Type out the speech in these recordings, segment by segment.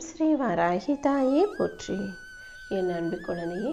ஸ்ரீ வராகி தாயே போற்றி. என் அன்பு குழந்தையே,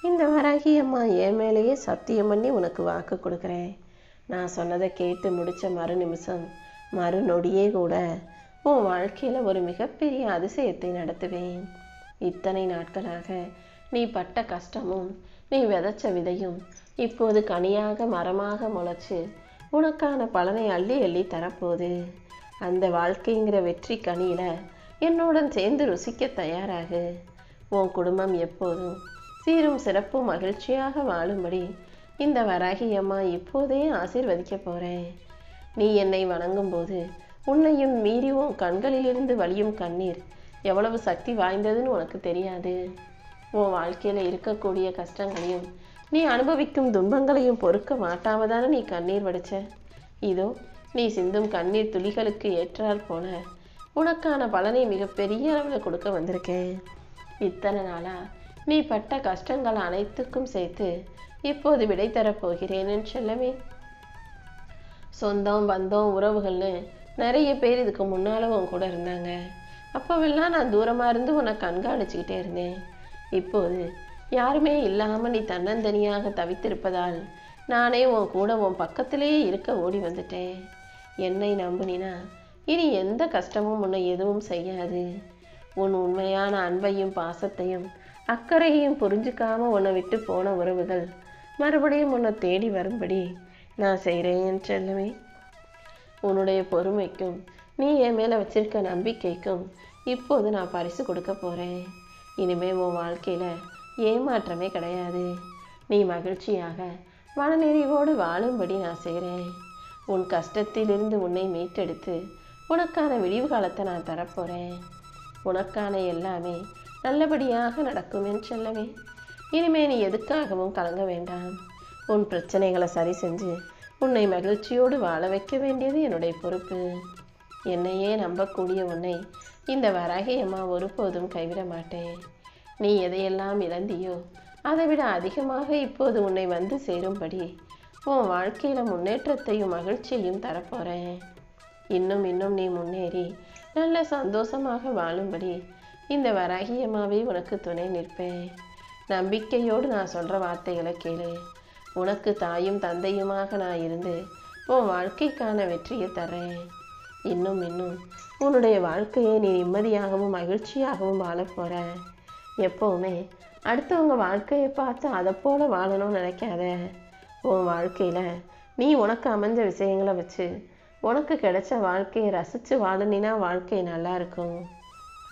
இந்த வராகி அம்மா என் மேலேயே சத்தியம் பண்ணி உனக்கு வாக்கு கொடுக்குறேன். நான் சொன்னதை கேட்டு முடித்த மறு நிமிஷம் மறு நொடியே கூட உன் வாழ்க்கையில் ஒரு மிகப்பெரிய அதிசயத்தை நடத்துவேன். இத்தனை நாட்களாக நீ பட்ட கஷ்டமும் நீ விதைச்ச விதையும் இப்போது கனியாக மரமாக முளைச்சு உனக்கான பலனை அள்ளி அள்ளி தரப்போகுது. அந்த வாழ்க்கைங்கிற வெற்றி கனியில் என்னுடன் சேர்ந்து ருசிக்க தயாராகு. உன் குடும்பம் எப்போதும் சீரும் சிறப்பும் மகிழ்ச்சியாக வாழும்படி இந்த வராகி அம்மா இப்போதே ஆசீர்வதிக்க போகிறேன். நீ என்னை வணங்கும் போது உன்னையும் மீறி உன் கண்களிலிருந்து வழியும் கண்ணீர் எவ்வளவு சக்தி வாய்ந்ததுன்னு உனக்கு தெரியாது. உன் வாழ்க்கையில் இருக்கக்கூடிய கஷ்டங்களையும் நீ அனுபவிக்கும் துன்பங்களையும் பொறுக்க மாட்டாமதானே நீ கண்ணீர் வடிச்ச. இதோ நீ சிந்தும் கண்ணீர் துளிகளுக்கு ஏற்றால் போல உனக்கான பலனை மிகப்பெரிய அளவில் கொடுக்க வந்திருக்கேன். இத்தனை நாளா நீ பட்ட கஷ்டங்கள் அனைத்துக்கும் சேர்த்து இப்போது விடை தரப்போகிறேன்னு சொல்லவே. சொந்தம் பந்தம் உறவுகள்னு நிறைய பேர் இதுக்கு முன்னால உன் கூட இருந்தாங்க. அப்போவெல்லாம் நான் தூரமாக இருந்து உன்னை கண்காணிச்சுக்கிட்டே இருந்தேன். இப்போது யாருமே இல்லாமல் நீ தன்னந்தனியாக தவித்திருப்பதால் நானே உன் கூட உன் பக்கத்திலேயே இருக்க ஓடி வந்துட்டேன். என்னை நம்புனினா இனி எந்த கஷ்டமும் உன்னை எதுவும் செய்யாது. உன் உண்மையான அன்பையும் பாசத்தையும் அக்கறையையும் புரிஞ்சுக்காம உன்னை விட்டு போன உறவுகள் மறுபடியும் உன்னை தேடி வரும்படி நான் செய்கிறேன் செல்லவே. உன்னுடைய பொறுமைக்கும் நீ என் மேலே வச்சிருக்க நம்பிக்கைக்கும் இப்போது நான் பரிசு கொடுக்க போகிறேன். இனிமேல் உன் வாழ்க்கையில் ஏமாற்றமே கிடையாது. நீ மகிழ்ச்சியாக மனநிறைவோடு வாழும்படி நான் செய்கிறேன். உன் கஷ்டத்திலிருந்து உன்னை மீட்டெடுத்து உனக்கான விடிவு காலத்தை நான் தரப்போகிறேன். உனக்கான எல்லாமே நல்லபடியாக நடக்கும் என்று சொல்லவே. இனிமே நீ எதுக்காகவும் கலங்க வேண்டாம். உன் பிரச்சனைகளை சரி செஞ்சு உன்னை மகிழ்ச்சியோடு வாழ வைக்க வேண்டியது என்னுடைய பொறுப்பு. என்னையே நம்பக்கூடிய உன்னை இந்த வராகி அம்மா ஒருபோதும் கைவிட மாட்டேன். நீ எதையெல்லாம் இழந்தியோ அதை விட அதிகமாக இப்போது உன்னை வந்து சேரும்படி உன் வாழ்க்கையில் முன்னேற்றத்தையும் மகிழ்ச்சியையும் தரப்போகிறேன். இன்னும் இன்னும் நீ முன்னேறி நல்ல சந்தோஷமாக வாழும்படி இந்த வராகி அம்மாவே உனக்கு துணை நிற்பேன். நம்பிக்கையோடு நான் சொல்கிற வார்த்தைகளை கேளு. உனக்கு தாயும் தந்தையுமாக நான் இருந்து உன் வாழ்க்கைக்கான வெற்றியை தர்றேன். இன்னும் இன்னும் உன்னுடைய வாழ்க்கையை நீ நிம்மதியாகவும் மகிழ்ச்சியாகவும் வாழ போகிற. எப்போவுமே அடுத்தவங்க வாழ்க்கையை பார்த்து அதை போல வாழணும்னு நினைக்காத. உன் வாழ்க்கையில் நீ உனக்கு அமைஞ்ச விஷயங்களை வச்சு உனக்கு கிடைச்ச வாழ்க்கையை ரசித்து வாழனினா வாழ்க்கை நல்லா இருக்கும்.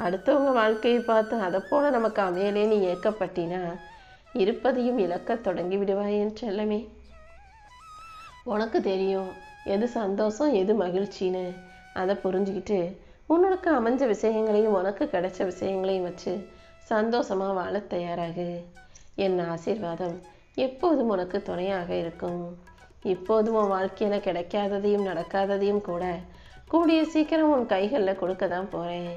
அடுத்தவங்க வாழ்க்கையை பார்த்து அதை போல நமக்கு அமையலே நீ ஏக்கப்பட்டினா இருப்பதையும் இழக்க தொடங்கி விடுவாயேன்னு செல்லமே. உனக்கு தெரியும் எது சந்தோஷம் எது மகிழ்ச்சின்னு. அதை புரிஞ்சுக்கிட்டு உனக்கு அமைஞ்ச விஷயங்களையும் உனக்கு கிடைச்ச விஷயங்களையும் வச்சு சந்தோஷமாக வாழ தயாராகு. என் ஆசீர்வாதம் எப்போதும் உனக்கு துணையாக இருக்கும். இப்போதும் உன் வாழ்க்கையில் கிடைக்காததையும் நடக்காததையும் கூட கூடிய சீக்கிரம் உன் கைகளில் கொடுக்க தான் போகிறேன்.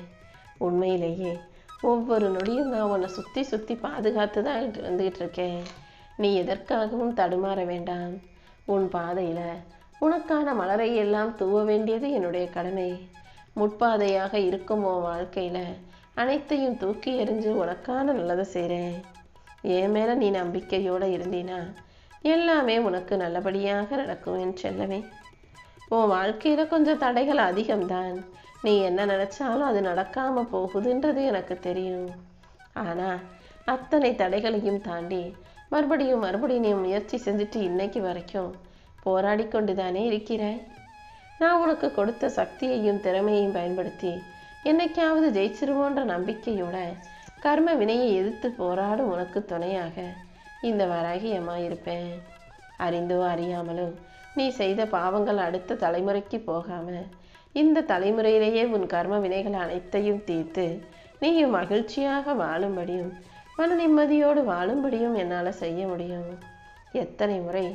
உண்மையிலேயே ஒவ்வொரு நொடியும் நான் உன்னை சுற்றி சுற்றி பாதுகாத்து தான் வந்துக்கிட்டு இருக்கேன். நீ எதற்காகவும் தடுமாற வேண்டாம். உன் பாதையில் உனக்கான மலரை எல்லாம் தூவ வேண்டியது என்னுடைய கடமை. முட்பாதையாக இருக்கும் உன் வாழ்க்கையில் அனைத்தையும் தூக்கி எறிஞ்சு உனக்கான நல்லதை செய்கிறேன். என் மேலே நீ நம்பிக்கையோடு இருந்தீனா எல்லாமே உனக்கு நல்லபடியாக நடக்கும் என்று செல்லவே. உன் வாழ்க்கையில் கொஞ்சம் தடைகள் அதிகம்தான். நீ என்ன நினச்சாலும் அது நடக்காமல் போகுதுன்றது எனக்கு தெரியும். ஆனால் அத்தனை தடைகளையும் தாண்டி மறுபடியும் நீ முயற்சி செஞ்சுட்டு இன்னைக்கு வரைக்கும் போராடி கொண்டு தானே இருக்கிறாய். நான் உனக்கு கொடுத்த சக்தியையும் திறமையையும் பயன்படுத்தி என்னைக்காவது ஜெயிச்சிருவோன்ற நம்பிக்கையோட கர்ம வினையை எதிர்த்து போராடும் உனக்கு துணையாக இந்த வராகி அம்மா இருப்பேன். அறிந்தோ அறியாமலோ நீ செய்த பாவங்கள் அடுத்த தலைமுறைக்கு போகாம இந்த தலைமுறையிலேயே உன் கர்ம வினைகள் அனைத்தையும் தீர்த்து நீயும் மகிழ்ச்சியாக வாழும்படியும் மன நிம்மதியோடு வாழும்படியும் என்னால் செய்ய முடியும். எத்தனை முறை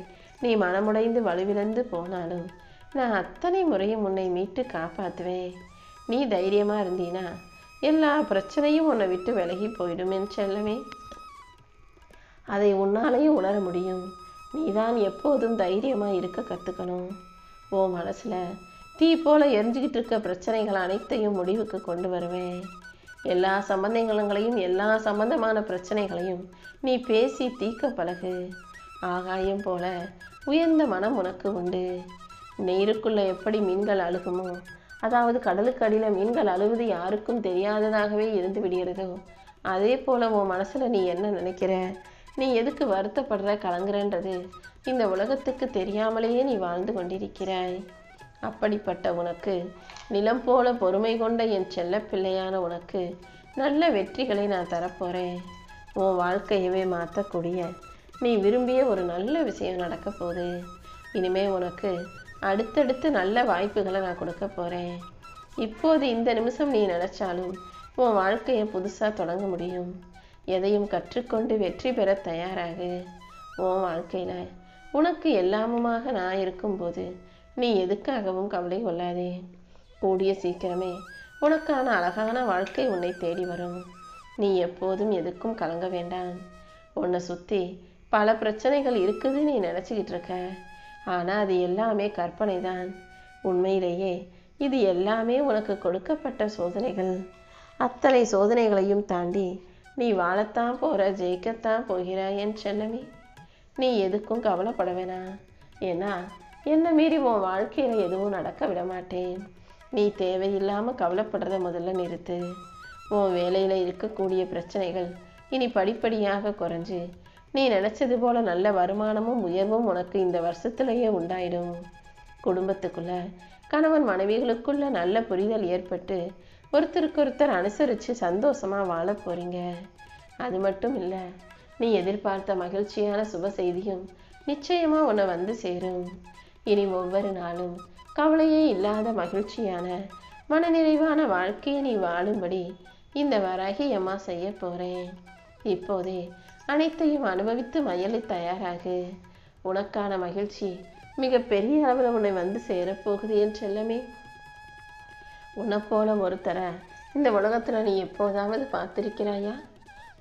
நீ மனமுடைந்து வலுவிழந்து போனாலும் நான் அத்தனை முறையும் உன்னை மீட்டு காப்பாற்றுவேன். நீ தைரியமாக இருந்தீனா எல்லா பிரச்சனையும் உன்னை விட்டு விலகி போயிடுமேன்னு செல்லவே. அதை உன்னாலேயும் உணர முடியும். நீதான் எப்போதும் தைரியமாக இருக்க கற்றுக்கணும். ஓ மனசில் தீ போல எரிஞ்சுக்கிட்டு இருக்க பிரச்சனைகள் அனைத்தையும் முடிவுக்கு கொண்டு வருவேன். எல்லா சம்பந்தங்களையும் எல்லா சம்பந்தமான பிரச்சனைகளையும் நீ பேசி தீர்க்க பழகு. ஆகாயம் போல உயர்ந்த மனம் உனக்கு உண்டு. நீருக்குள்ள எப்படி மீன்கள் அழுகுமோ, அதாவது கடலுக்கு அடியில் மீன்கள் அழுவது யாருக்கும் தெரியாததாகவே இருந்து விடுகிறதோ, அதே போல உன் மனசுல நீ என்ன நினைக்கிற, நீ எதுக்கு வருத்தப்படுற கலங்குறன்றது இந்த உலகத்துக்கு தெரியாமலேயே நீ வாழ்ந்து கொண்டிருக்கிறாய். அப்படிப்பட்ட உனக்கு, நிலம் போல பொறுமை கொண்ட என் செல்ல பிள்ளையான உனக்கு நல்ல வெற்றிகளை நான் தரப்போறேன். உன் வாழ்க்கையவே மாற்றக்கூடிய நீ விரும்பிய ஒரு நல்ல விஷயம் நடக்க போகுது. இனிமே உனக்கு அடுத்தடுத்து நல்ல வாய்ப்புகளை நான் கொடுக்க போறேன். இப்போது இந்த நிமிஷம் நீ நினைச்சாலும் உன் வாழ்க்கையை புதுசா தொடங்க முடியும். எதையும் கற்றுக்கொண்டு வெற்றி பெற தயாராகு. உன் வாழ்க்கையில உனக்கு எல்லாமுமாக நான் இருக்கும்போது நீ எதுக்காகவும் கவலை கொள்ளாதே. கூடிய சீக்கிரமே உனக்கான அழகான வாழ்க்கை உன்னை தேடி வரும். நீ எப்போதும் எதுக்கும் கலங்க வேண்டாம். உன்னை சுற்றி பல பிரச்சனைகள் இருக்குது நீ நினச்சிக்கிட்டு இருக்க. ஆனால் அது எல்லாமே கற்பனை தான். உண்மையிலேயே இது எல்லாமே உனக்கு கொடுக்கப்பட்ட சோதனைகள். அத்தனை சோதனைகளையும் தாண்டி நீ வாழத்தான் போகிற, ஜெயிக்கத்தான் போகிறாய் என் செல்லமே. நீ எதுக்கும் கவலைப்பட வேணாம். ஏன்னா என்னை மீறி உன் வாழ்க்கையில் எதுவும் நடக்க விட மாட்டேன். நீ தேவையில்லாமல் கவலைப்படுறத முதல்ல நிறுத்து. உன் வேலையில் இருக்கக்கூடிய பிரச்சனைகள் இனி படிப்படியாக குறைஞ்சு நீ நினச்சது போல நல்ல வருமானமும் உயர்வும் உனக்கு இந்த வருஷத்துலேயே உண்டாயிடும். குடும்பத்துக்குள்ள கணவன் மனைவிகளுக்குள்ள நல்ல புரிதல் ஏற்பட்டு ஒருத்தருக்கொருத்தர் அனுசரித்து சந்தோஷமாக வாழ போறீங்க. அது மட்டும் இல்லை, நீ எதிர்பார்த்த மகிழ்ச்சியான சுப செய்தியும் நிச்சயமாக உன்னை வந்து சேரும். இனி ஒவ்வொரு நாளும் கவலையே இல்லாத மகிழ்ச்சியான மனநிறைவான வாழ்க்கையை நீ வாழும்படி இந்த வராகி அம்மா செய்ய போகிறேன். இப்போதே அனைத்தையும் அனுபவித்து மயலை தயாராகு. உனக்கான மகிழ்ச்சி மிக பெரிய அளவில் உன்னை வந்து சேரப்போகுது என் செல்லமே. உன்னை போல ஒருத்தரை இந்த உலகத்தில் நீ எப்போதாவது பார்த்திருக்கிறாயா?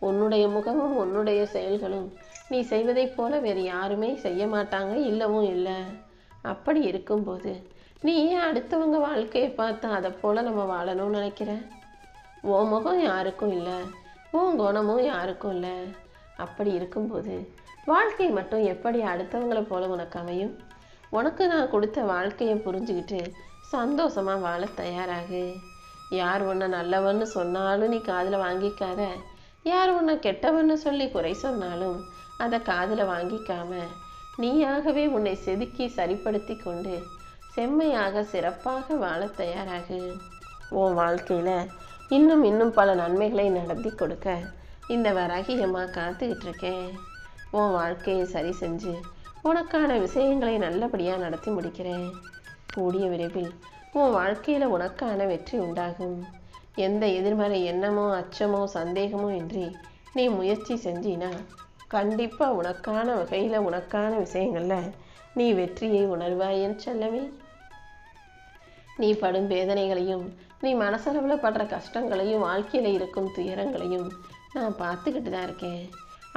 உன்னுடைய முகமும் உன்னுடைய செயல்களும் நீ செய்வதைப் போல வேறு யாருமே செய்ய மாட்டாங்க, இல்லவும் இல்லை. அப்படி இருக்கும்போது நீ ஏன் அடுத்தவங்க வாழ்க்கையை பார்த்தா அதை போல் நம்ம வாழணும்னு நினைக்கிற? உன் முகம் யாருக்கும் இல்லை, உன் குணமும் யாருக்கும் இல்லை. அப்படி இருக்கும்போது வாழ்க்கை மட்டும் எப்படி அடுத்தவங்களை போல உனக்கு அமையும்? உனக்கு நான் கொடுத்த வாழ்க்கையை புரிஞ்சுக்கிட்டு சந்தோஷமாக வாழ தயாராகு. யார் உன்னை நல்லவன்னு சொன்னாலும் நீ காதில் வாங்கிக்காத. யார் உன்னை கெட்டவன்னு சொல்லி குறை சொன்னாலும் அதை காதில் வாங்கிக்காம நீயாகவே உன்னை செதுக்கி சரிப்படுத்தி கொண்டு செம்மையாக சிறப்பாக வாழ தயாராகு. உன் வாழ்க்கையில் இன்னும் பல நன்மைகளை நடத்தி கொடுக்க இந்த வராகியம்மா காத்துக்கிட்டு இருக்கேன். உன் வாழ்க்கையை சரி செஞ்சு உனக்கான விஷயங்களை நல்லபடியாக நடத்தி முடிக்கிறேன். கூடிய விரைவில் உன் வாழ்க்கையில் உனக்கான வெற்றி உண்டாகும். எந்த எதிர்மறை எண்ணமோ அச்சமோ சந்தேகமோ இன்றி நீ முயற்சி செஞ்சினா கண்டிப்பாக உனக்கான வகையில் உனக்கான விஷயங்களில் நீ வெற்றியை உணர்வாயன்னு செல்லவே. நீ படும் வேதனைகளையும் நீ மனசளவில் படுற கஷ்டங்களையும் வாழ்க்கையில் இருக்கும் துயரங்களையும் நான் பார்த்துக்கிட்டு தான் இருக்கேன்.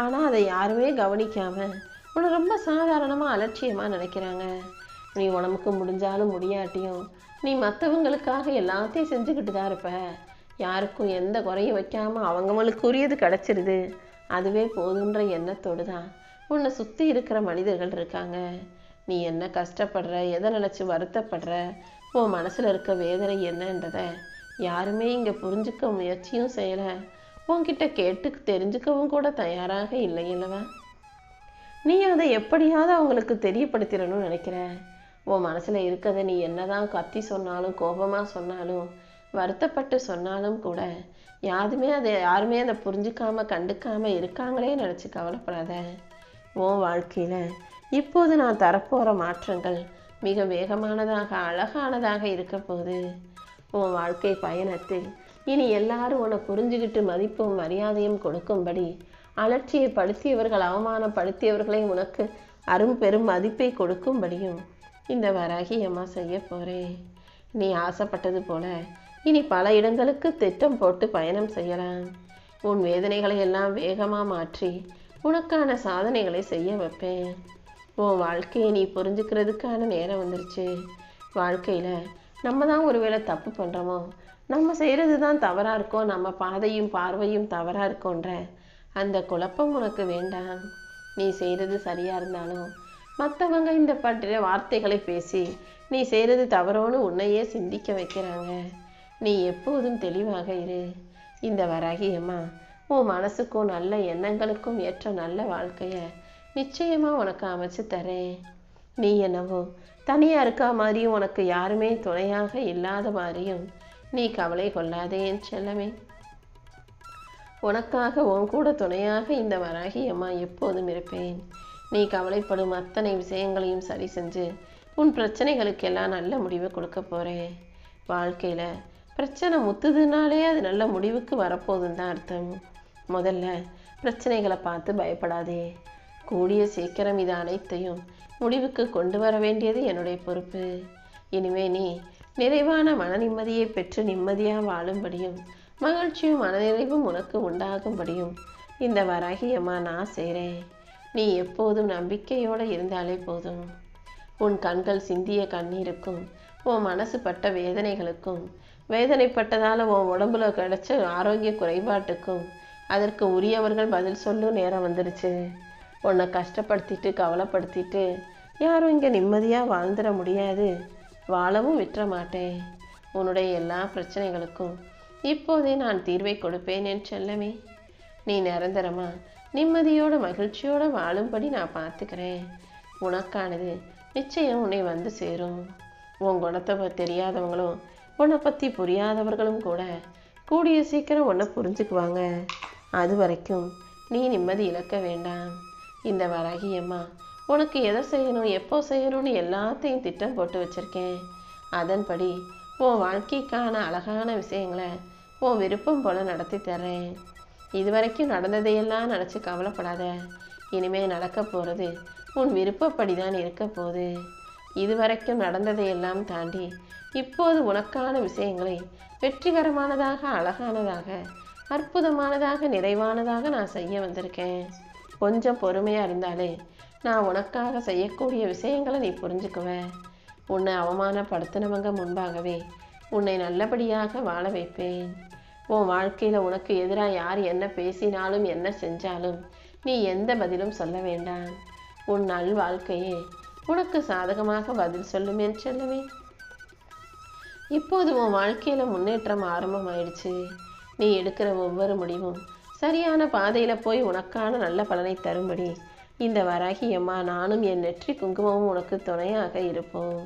ஆனால் அதை யாருமே கவனிக்காமல் உன்னை ரொம்ப சாதாரணமாக அலட்சியமாக நினைக்கிறாங்க. நீ உடம்புக்கு முடிஞ்சாலும் முடியாட்டியும் நீ மற்றவங்களுக்காக எல்லாத்தையும் செஞ்சுக்கிட்டு தான் இருப்ப. யாருக்கும் எந்த குறையும் வைக்காமல் அவங்களுக்கு உரியது கிடச்சிருது, அதுவே போதுன்ற எண்ணத்தோடு தான் உன்னை சுற்றி இருக்கிற மனிதர்கள் இருக்காங்க. நீ என்ன கஷ்டப்படுற, எதை நினச்சி வருத்தப்படுற, உன் மனசில் இருக்க வேதனை என்னன்றதை யாருமே இங்கே புரிஞ்சுக்க முயற்சியும் செய்யலை. உன்கிட்ட கேட்டு தெரிஞ்சுக்கவும் கூட தயாராக இல்லை இல்லவா? நீ அதை எப்படியாவது அவங்களுக்கு தெரியப்படுத்திடணும்னு நினைக்கிற. உன் மனசில் இருக்கிறத நீ என்னதான் கத்தி சொன்னாலும் கோபமாக சொன்னாலும் வருத்தப்பட்டு சொன்னாலும் கூட யாருமே அதை புரிஞ்சுக்காம கண்டுக்காம இருக்காங்களே நினச்சி கவலைப்படாத. உன் வாழ்க்கையில் இப்போது நான் தரப்போகிற மாற்றங்கள் மிக வேகமானதாக அழகானதாக இருக்க போகுது. உன் வாழ்க்கை பயணத்தில் இனி எல்லாரும் உன்னை புரிஞ்சுக்கிட்டு மதிப்பும் மரியாதையும் கொடுக்கும்படி அலட்சியப்படுத்தியவர்கள் அவமானப்படுத்தியவர்களை உனக்கு பெரும் மதிப்பை கொடுக்கும்படியும் இந்த வராகி அம்மா செய்ய போகிறேன். நீ ஆசைப்பட்டது போல இனி பல இடங்களுக்கு திட்டம் போட்டு பயணம் செய்யலாம். உன் வேதனைகளை எல்லாம் வேகமாக மாற்றி உனக்கான சாதனைகளை செய்ய வைப்பேன். உன் வாழ்க்கையை நீ புரிஞ்சுக்கிறதுக்கான நேரம் வந்துருச்சு. வாழ்க்கையில் நம்ம தான் ஒருவேளை தப்பு பண்ணுறோமோ, நம்ம செய்கிறது தான் தவறாக இருக்கோம், நம்ம பாதையும் பார்வையும் தவறாக இருக்கோன்ற அந்த குழப்பம் உனக்கு வேண்டாம். நீ செய்கிறது சரியாக இருந்தாலும் மற்றவங்க இந்த பற்றிய வார்த்தைகளை பேசி நீ செய்கிறது தவறோன்னு உன்னையே சிந்திக்க வைக்கிறாங்க. நீ எப்போதும் தெளிவாக இரு. இந்த வராகி அம்மா உன் மனசுக்கும் நல்ல எண்ணங்களுக்கும் ஏற்ற நல்ல வாழ்க்கையை நிச்சயமாக உனக்கு அமைச்சு தரேன். நீ என்னவோ தனியாக இருக்கா மாதிரியும் உனக்கு யாருமே துணையாக இல்லாத மாதிரியும் நீ கவலை கொள்ளாதே என் செல்லமே. உனக்காக உன் கூட துணையாக இந்த வராகி அம்மா எப்போதும் இருப்பேன். நீ கவலைப்படும் அத்தனை விஷயங்களையும் சரி செஞ்சு உன் பிரச்சனைகளுக்கெல்லாம் நல்ல முடிவை கொடுக்க போகிறேன். வாழ்க்கையில் பிரச்சனை முத்துதுனாலே அது நல்ல முடிவுக்கு வரப்போகுதுன்னு தான் அர்த்தம். முதல்ல பிரச்சனைகளை பார்த்து பயப்படாதே. கூடிய சீக்கிரம் இது அனைத்தையும் முடிவுக்கு கொண்டு வர வேண்டியது என்னுடைய பொறுப்பு. இனிமே நீ நிறைவான மன நிம்மதியை பெற்று நிம்மதியாக வாழும்படியும் மகிழ்ச்சியும் மனநிறைவும் உனக்கு உண்டாகும்படியும் இந்த வராகி அம்மா நான் செய்கிறேன். நீ எப்போதும் நம்பிக்கையோடு இருந்தாலே போதும். உன் கண்கள் சிந்திய கண்ணீருக்கும் உன் மனசு பட்ட வேதனைகளுக்கும் வேதனைப்பட்டதால் உன் உடம்புல கிடைச்ச ஆரோக்கிய குறைபாட்டுக்கும் அதற்கு உரியவர்கள் பதில் சொல்லும் நேரம் வந்துடுச்சு. உன்னை கஷ்டப்படுத்திட்டு கவலைப்படுத்திட்டு யாரும் இங்கே நிம்மதியாக வாழ்ந்துட முடியாது, வாழவும் விட்டுற மாட்டேன். உன்னுடைய எல்லா பிரச்சனைகளுக்கும் இப்போதே நான் தீர்வை கொடுப்பேன் என் செல்லமே. நீ நிரந்தரமா நிம்மதியோட மகிழ்ச்சியோடு வாழும்படி நான் பார்த்துக்கிறேன். உனக்கானது நிச்சயம் உன்னை வந்து சேரும். உன் குணத்தை தெரியாதவங்களும் உன்னை பற்றி புரியாதவர்களும் கூட கூடிய சீக்கிரம் உன்னை புரிஞ்சுக்குவாங்க. அது வரைக்கும் நீ நிம்மதி இழக்க வேண்டாம். இந்த வராகி அம்மா உனக்கு எதை செய்யணும் எப்போ செய்யணும்னு எல்லாத்தையும் திட்டம் போட்டு வச்சுருக்கேன். அதன்படி உன் வாழ்க்கைக்கான அழகான விஷயங்களை உன் விருப்பம் போல் நடத்தி தர்றேன். இதுவரைக்கும் நடந்ததையெல்லாம் நினச்சி கவலைப்படாத. இனிமேல் நடக்க போகிறது உன் விருப்பப்படி தான் இருக்க போகுது. இதுவரைக்கும் நடந்ததையெல்லாம் தாண்டி இப்போது உனக்கான விஷயங்களை வெற்றிகரமானதாக அழகானதாக அற்புதமானதாக நிறைவானதாக நான் செய்ய வந்திருக்கேன். கொஞ்சம் பொறுமையாக இருந்தாலே நான் உனக்காக செய்யக்கூடிய விஷயங்களை நீ புரிஞ்சுக்குவ. உன்னை அவமானப்படுத்தினவங்க முன்பாகவே உன்னை நல்லபடியாக வாழ வைப்பேன். உன் வாழ்க்கையில் உனக்கு எதிராக யார் என்ன பேசினாலும் என்ன செஞ்சாலும் நீ எந்த பதிலும் சொல்ல வேண்டாம். உன் நல் வாழ்க்கையே உனக்கு சாதகமாக பதில் சொல்லும் என் செல்லமே. இப்போது உன் வாழ்க்கையில் முன்னேற்றம் ஆரம்பமாயிடுச்சு. நீ எடுக்கிற ஒவ்வொரு முடிவும் சரியான பாதையில் போய் உனக்கான நல்ல பலனை தரும்படி இந்த வராகி அம்மா நானும் என் நெற்றி குங்குமமும் உனக்கு துணையாக இருப்போம்.